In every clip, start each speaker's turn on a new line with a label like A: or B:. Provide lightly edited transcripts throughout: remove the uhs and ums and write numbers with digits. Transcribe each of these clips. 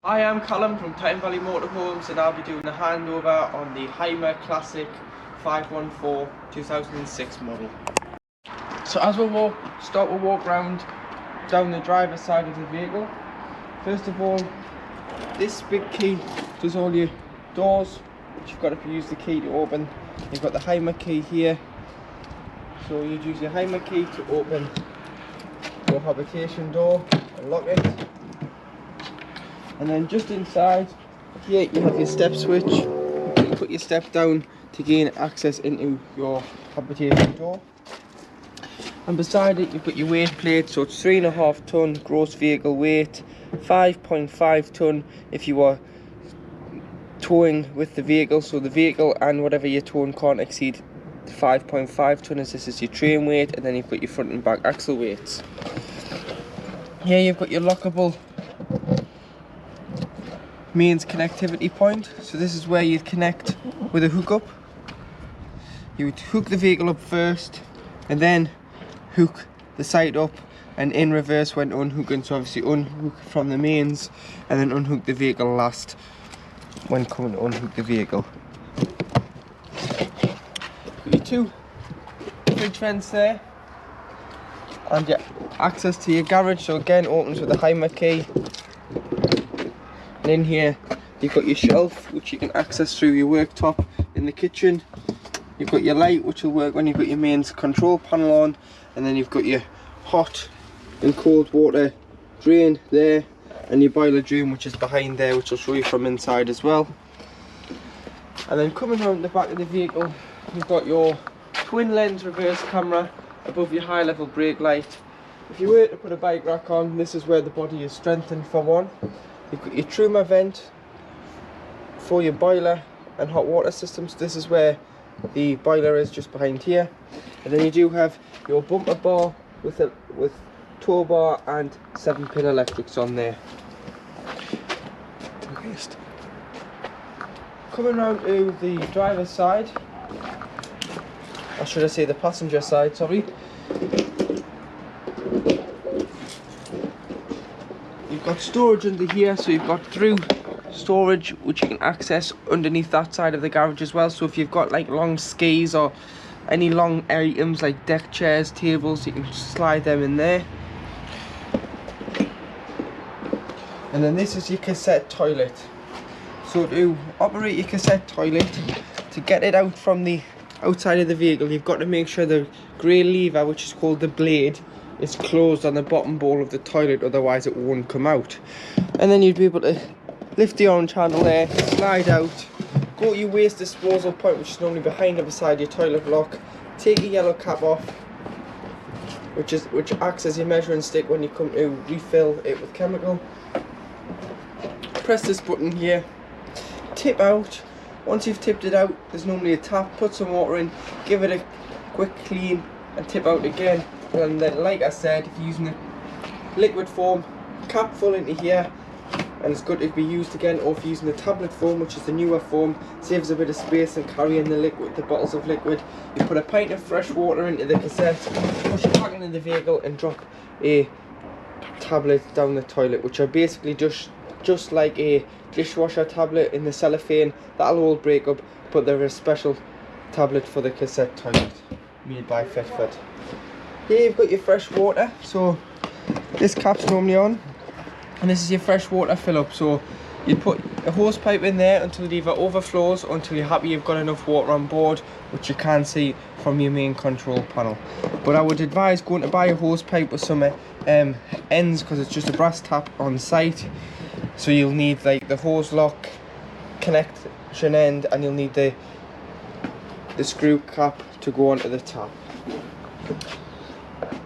A: I am Callum from Tyne Valley Motorhomes, and I'll be doing a handover on the Hymer Classic 514 2006 model. So as we start to walk round down the driver's side of the vehicle, first of all, this big key does all your doors, which you've got to use the key to open. You've got the Hymer key here, so you'd use your Hymer key to open your habitation door and lock it. And then just inside here you have your step switch. You put your step down to gain access into your habitation door. And beside it you've got your weight plate, so it's 3.5 ton gross vehicle weight, 5.5 ton if you are towing with the vehicle, so the vehicle and whatever you're towing can't exceed 5.5 ton as this is your train weight. And then you've got your front and back axle weights. Here you've got your lockable mains connectivity point, so this is where you'd connect with a hookup. You would hook the vehicle up first and then hook the side up, and in reverse when unhooking, so obviously unhook from the mains and then unhook the vehicle last when coming to unhook the vehicle. Got your two fridge vents there and your access to your garage, so again opens with the Hymer key. And in here you've got your shelf which you can access through your worktop in the kitchen. You've got your light which will work when you've got your mains control panel on, and then you've got your hot and cold water drain there, and your boiler drain which is behind there, which I'll show you from inside as well. And then coming around the back of the vehicle you've got your twin lens reverse camera above your high level brake light. If you were to put a bike rack on, this is where the body is strengthened for one. You've got your truma vent for your boiler and hot water systems. This is where the boiler is, just behind here. And then you do have your bumper bar with tow bar and 7-pin electrics on there. Coming round to the driver's side, or should I say the passenger side, sorry. You've got storage under here, so you've got through storage which you can access underneath that side of the garage as well. So if you've got like long skis or any long items like deck chairs, tables, you can slide them in there. And then this is your cassette toilet. So to operate your cassette toilet, to get it out from the outside of the vehicle, you've got to make sure the grey lever, which is called the blade, is closed on the bottom bowl of the toilet, otherwise it won't come out. And then you'd be able to lift the orange handle there, slide out, go to your waste disposal point, which is normally behind or beside your toilet block, take your yellow cap off, which acts as your measuring stick when you come to refill it with chemical. Press this button here, tip out. Once you've tipped it out, there's normally a tap, put some water in, give it a quick clean and tip out again. And then, like I said, if you're using a liquid form, cap full into here, and it's good to be used again. Or if you're using the tablet form, which is the newer form, saves a bit of space and carrying the bottles of liquid. You put a pint of fresh water into the cassette, push it back into the vehicle and drop a tablet down the toilet, which are basically just like a dishwasher tablet in the cellophane. That'll all break up, but they're a special tablet for the cassette toilet made by Fitfit. Here you've got your fresh water, so this cap's normally on, and this is your fresh water fill up. So you put a hose pipe in there until it either overflows or until you're happy you've got enough water on board, which you can see from your main control panel. But I would advise going to buy a hose pipe with some ends, because it's just a brass tap on site. So you'll need like the hose lock connection end, and you'll need the screw cap to go onto the tap.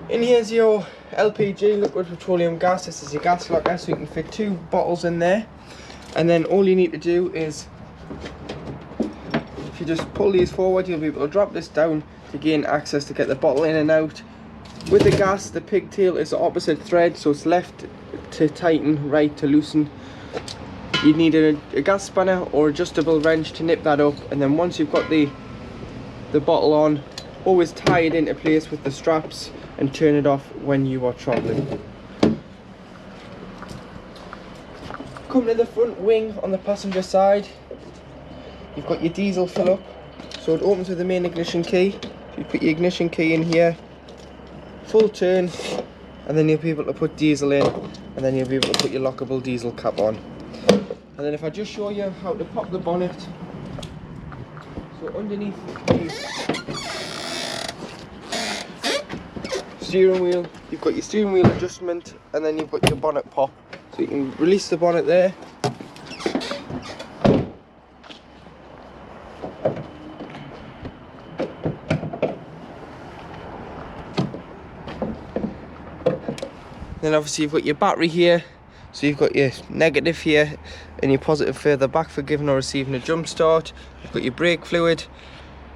A: In here's your LPG, liquid petroleum gas. This is your gas locker, so you can fit 2 bottles in there. And then all you need to do is, if you just pull these forward, you'll be able to drop this down to gain access to get the bottle in and out. With the gas, the pigtail is the opposite thread, so it's left to tighten, right to loosen. You need a gas spanner or adjustable wrench to nip that up, and then once you've got the bottle on, always tie it into place with the straps and turn it off when you are traveling. Come to the front wing on the passenger side. You've got your diesel fill up. So it opens with the main ignition key. So you put your ignition key in here, full turn, and then you'll be able to put diesel in, and then you'll be able to put your lockable diesel cap on. And then if I just show you how to pop the bonnet. So underneath the steering wheel, you've got your steering wheel adjustment, and then you've got your bonnet pop. So you can release the bonnet there. Then obviously you've got your battery here, so you've got your negative here and your positive further back for giving or receiving a jump start. You've got your brake fluid,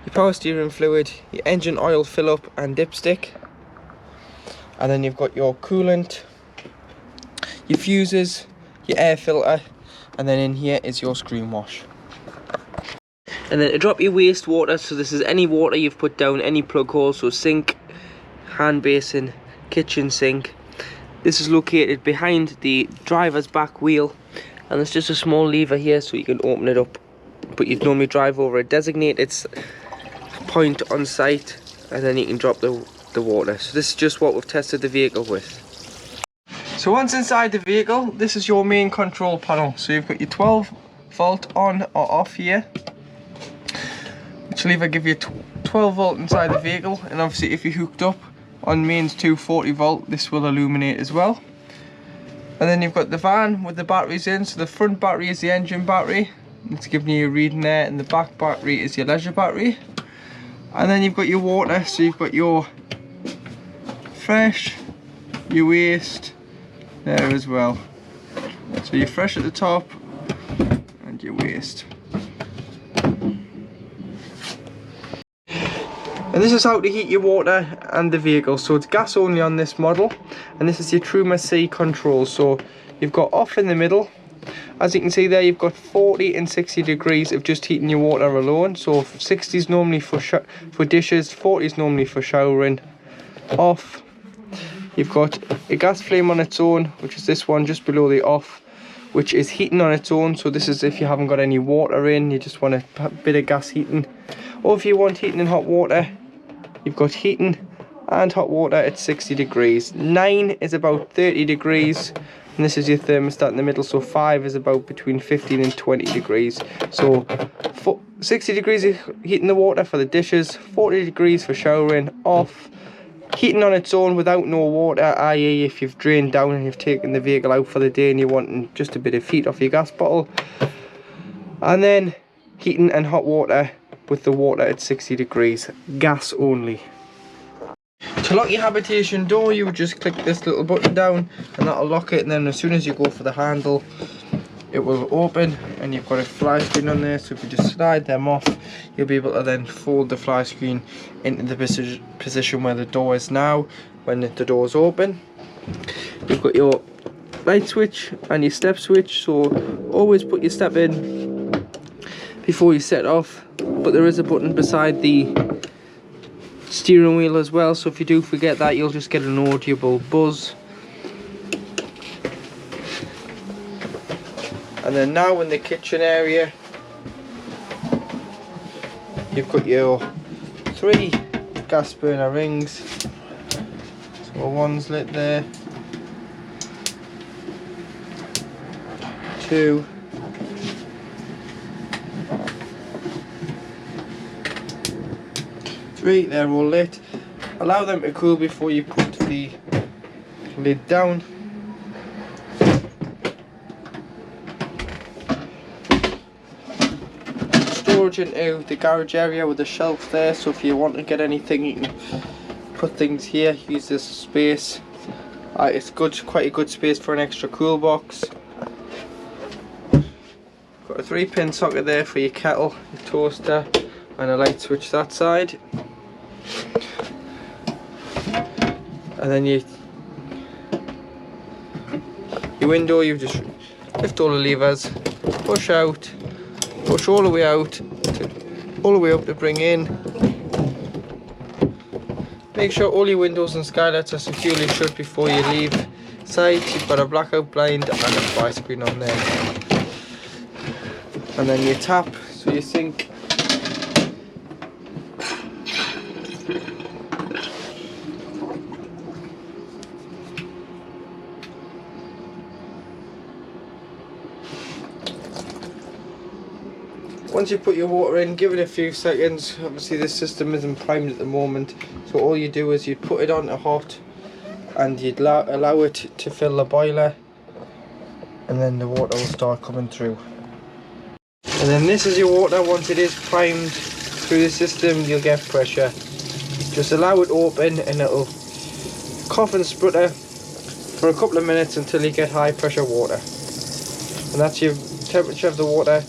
A: your power steering fluid, your engine oil fill up and dipstick, and then you've got your coolant, your fuses, your air filter, and then in here is your screen wash. And then to drop your wastewater, so this is any water you've put down any plug hole, so sink, hand basin, kitchen sink. This is located behind the driver's back wheel, and there's just a small lever here so you can open it up, but you'd normally drive over a designated point on site and then you can drop the water. So this is just what we've tested the vehicle with. So once inside the vehicle, this is your main control panel. So you've got your 12 volt on or off here, which lever give you 12 volt inside the vehicle, and obviously if you're hooked up on mains 240 volt, this will illuminate as well. And then you've got the van with the batteries in. So the front battery is the engine battery, it's giving you a reading there, and the back battery is your leisure battery. And then you've got your water, so you've got your fresh, your waste there as well. So your fresh at the top and your waste. And this is how to heat your water and the vehicle. So it's gas only on this model, and this is your Truma C control. So you've got off in the middle. As you can see there, you've got 40 and 60 degrees of just heating your water alone. So 60 is normally for dishes, 40 is normally for showering. Off, you've got a gas flame on its own, which is this one just below the off, which is heating on its own. So this is if you haven't got any water in, you just want a bit of gas heating. Or if you want heating and hot water, you've got heating and hot water at 60 degrees. 9 is about 30 degrees, and this is your thermostat in the middle. So 5 is about between 15 and 20 degrees. So 60 degrees is heating the water for the dishes, 40 degrees for showering. Off, heating on its own without no water, i.e. if you've drained down and you've taken the vehicle out for the day and you're wanting just a bit of heat off your gas bottle. And then heating and hot water with the water at 60 degrees, gas only. To lock your habitation door, you would just click this little button down and that'll lock it, and then as soon as you go for the handle, it will open, and you've got a fly screen on there. So if you just slide them off, you'll be able to then fold the fly screen into the position where the door is now when the door is open. You've got your light switch and your step switch, so always put your step in before you set off. But there is a button beside the steering wheel as well, so if you do forget that, you'll just get an audible buzz. And then now in the kitchen area, you've got your 3 gas burner rings. So one's lit there, 2, 3, they're all lit. Allow them to cool before you put the lid down. Storage into the garage area with the shelf there, so if you want to get anything, you can put things here, use this space. It's quite a good space for an extra cool box. Got a 3-pin socket there for your kettle, your toaster, and a light switch that side. And then your window, you just lift all the levers, push out, push all the way out, all the way up to bring in. make sure all your windows and skylights are securely shut before you leave site. You've got a blackout blind and a fire screen on there. And then your tap, so your sink. Once you put your water in, give it a few seconds. Obviously this system isn't primed at the moment, so all you do is you put it on to hot and you'd allow it to fill the boiler, and then the water will start coming through. And then this is your water. Once it is primed through the system, you'll get pressure. Just allow it open and it'll cough and splutter for a couple of minutes until you get high pressure water. And that's your temperature of the water,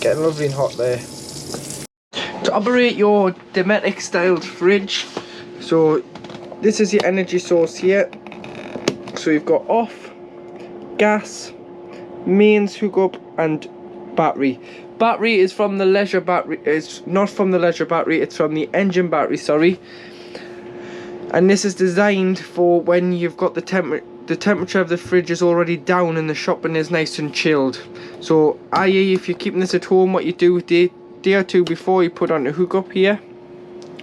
A: getting lovely and hot there. To operate your Dinette styled fridge, so this is your energy source here. So you've got off, gas, mains hookup and battery. Battery is from the leisure battery. It's not from the leisure battery, it's from the engine battery, sorry. And this is designed for when you've got the temperature of the fridge is already down and the shopping is nice and chilled. So i.e. if you're keeping this at home, what you do day or two before, you put on a hookup here,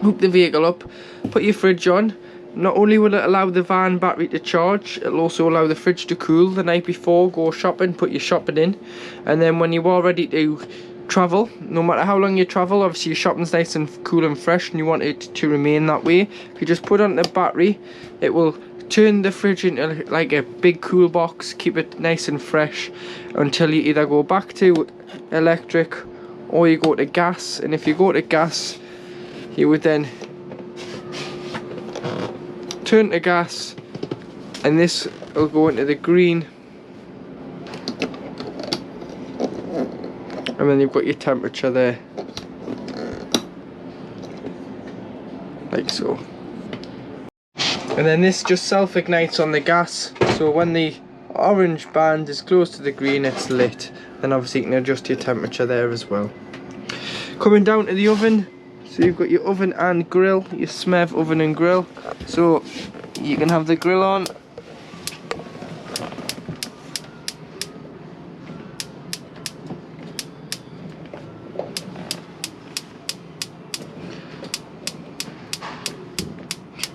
A: hook the vehicle up, put your fridge on. Not only will it allow the van battery to charge, it'll also allow the fridge to cool the night before. Go shopping, put your shopping in, and then when you are ready to travel, no matter how long you travel, obviously your shopping's nice and cool and fresh and you want it to remain that way. If you just put on the battery, it will turn the fridge into like a big cool box, keep it nice and fresh until you either go back to electric or you go to gas. And if you go to gas, you would then turn to gas and this will go into the green, and then you've got your temperature there, like so. And then this just self-ignites on the gas, so when the orange band is close to the green, it's lit. Then obviously you can adjust your temperature there as well. Coming down to the oven, so you've got your oven and grill, your SMEV oven and grill. So you can have the grill on.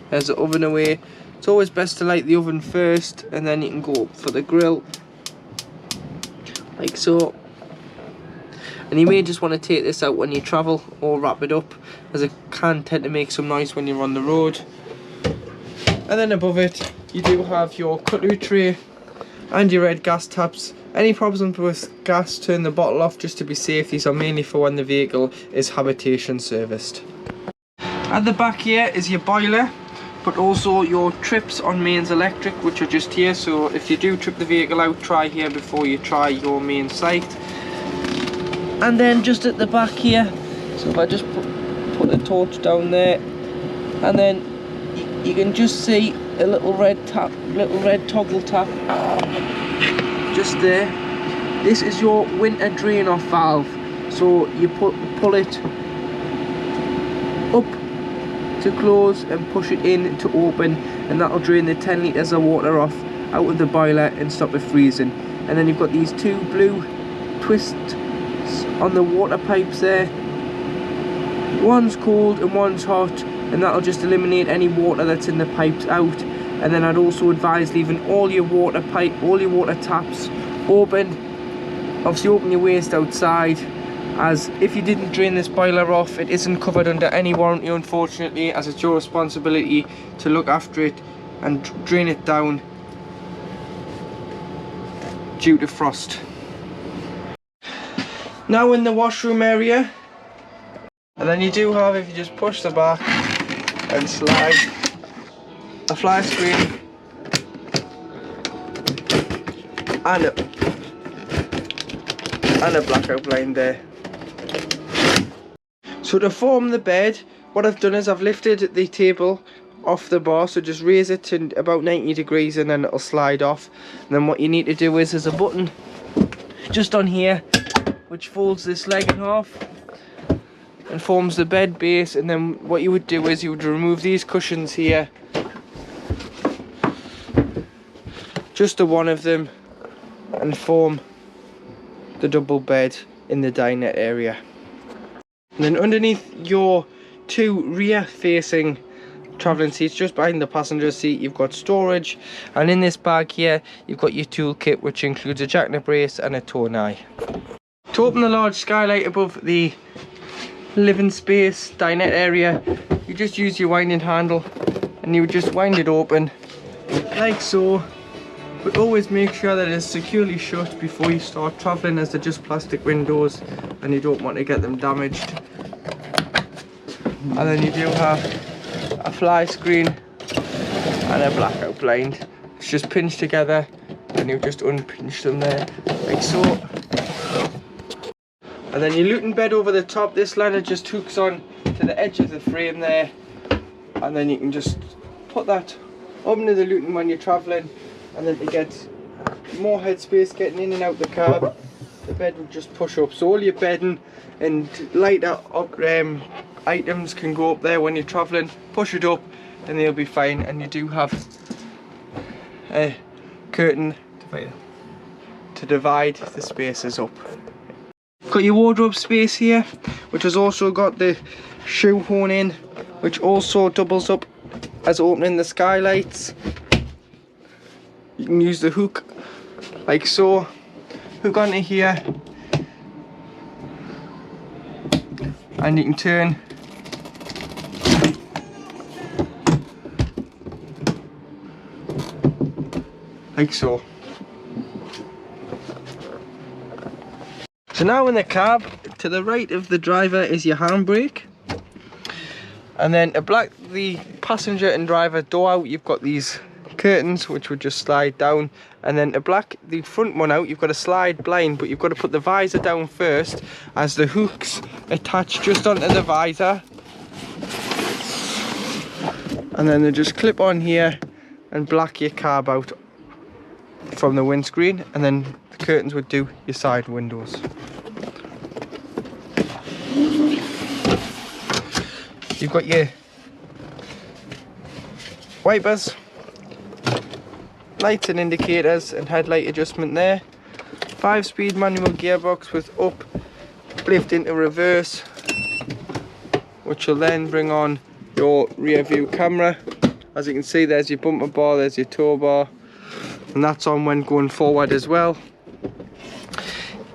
A: There's the oven away. It's always best to light the oven first and then you can go for the grill, like so. And you may just want to take this out when you travel or wrap it up, as it can tend to make some noise when you're on the road. And then above it you do have your cutlery tray and your red gas taps. Any problems with gas, turn the bottle off just to be safe. These are mainly for when the vehicle is habitation serviced. At the back here is your boiler, but also your trips on mains electric, which are just here. So if you do trip the vehicle out, try here before you try your main site. And then just at the back here, so if I just put the torch down there, and then you can just see a little red toggle tap just there. This is your winter drain off valve, so you pull it up to close and push it in to open, and that'll drain the 10 litres of water off out of the boiler and stop it freezing. And then you've got these two blue twists on the water pipes there. One's cold and one's hot, and that'll just eliminate any water that's in the pipes out. And then I'd also advise leaving all your water taps open. Obviously open your waste outside, as if you didn't drain this boiler off, it isn't covered under any warranty, unfortunately, as it's your responsibility to look after it and drain it down due to frost. Now in the washroom area, and then you do have, if you just push the back and slide, a fly screen and a blackout blind there. So to form the bed, what I've done is I've lifted the table off the bar, so just raise it to about 90 degrees and then it'll slide off. And then what you need to do is there's a button just on here which folds this leg in half. and forms the bed base, and then what you would do is you would remove these cushions here, just the one of them, and form the double bed in the dinette area. And then underneath your two rear facing travelling seats, just behind the passenger seat, you've got storage, and in this bag here you've got your toolkit, which includes a jackknip brace and a tow knife. To open the large skylight above the living space dinette area, you just use your winding handle and you just wind it open like so, but always make sure that it's securely shut before you start travelling, as they're just plastic windows and you don't want to get them damaged. And then you do have a fly screen and a blackout blind. It's just pinched together and you just unpinch them there like so. And then your luton bed over the top. This ladder just hooks on to the edge of the frame there, and then you can just put that up into the luton when you're travelling, and then to get more headspace getting in and out the cab, the bed will just push up. So all your bedding and lighter items can go up there when you're travelling. Push it up and they'll be fine. And you do have a curtain to divide the spaces up. Got your wardrobe space here, which has also got the shoe horn in, which also doubles up as opening the skylights. You can use the hook like so, hook onto here, and you can turn like so. So now in the cab, to the right of the driver is your handbrake, and then to block the passenger and driver door out, you've got these curtains which would just slide down, and then to black the front one out, you've got a slide blind, but you've got to put the visor down first, as the hooks attach just onto the visor, and then they just clip on here and black your cab out from the windscreen, and then the curtains would do your side windows. You've got your wipers, lights and indicators and headlight adjustment there. 5-speed manual gearbox with uplift into reverse, which will then bring on your rear view camera. As you can see, there's your bumper bar, there's your tow bar, and that's on when going forward as well.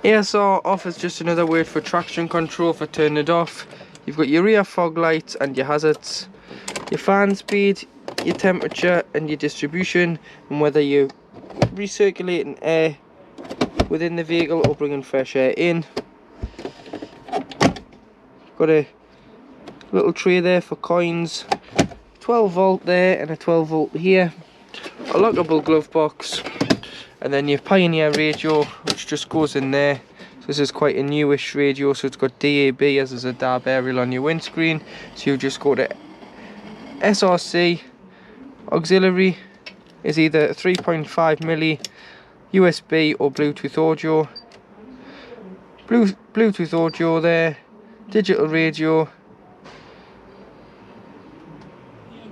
A: ASR off is just another word for traction control, for turning it off. You've got your rear fog lights and your hazards, your fan speed, your temperature and your distribution, and whether you're recirculating air within the vehicle or bringing fresh air in. Got a little tray there for coins, 12 volt there and a 12 volt here, a lockable glove box, and then your Pioneer radio, which just goes in there. So this is quite a newish radio, so it's got DAB, as there's a DAB aerial on your windscreen. So you just go to SRC. Auxiliary is either 3.5mm USB or Bluetooth audio. Bluetooth audio there, digital radio.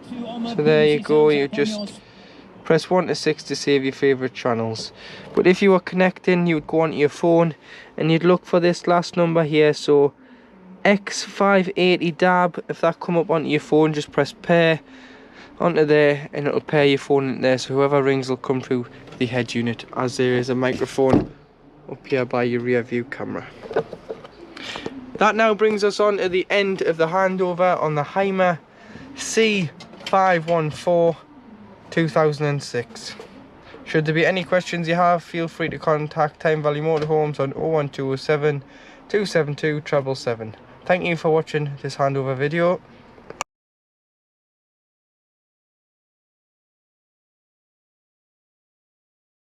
A: So there you go, you just press 1 to 6 to save your favourite channels. But if you were connecting, you would go onto your phone and you'd look for this last number here, so X580 DAB. If that come up onto your phone, just press pair onto there and it'll pair your phone in there, so whoever rings will come through the head unit, as there is a microphone up here by your rear view camera. That now brings us on to the end of the handover on the Hymer C514 2006. Should there be any questions you have, feel free to contact Time Valley Motorhomes on 01207 272 777. Thank you for watching this handover video.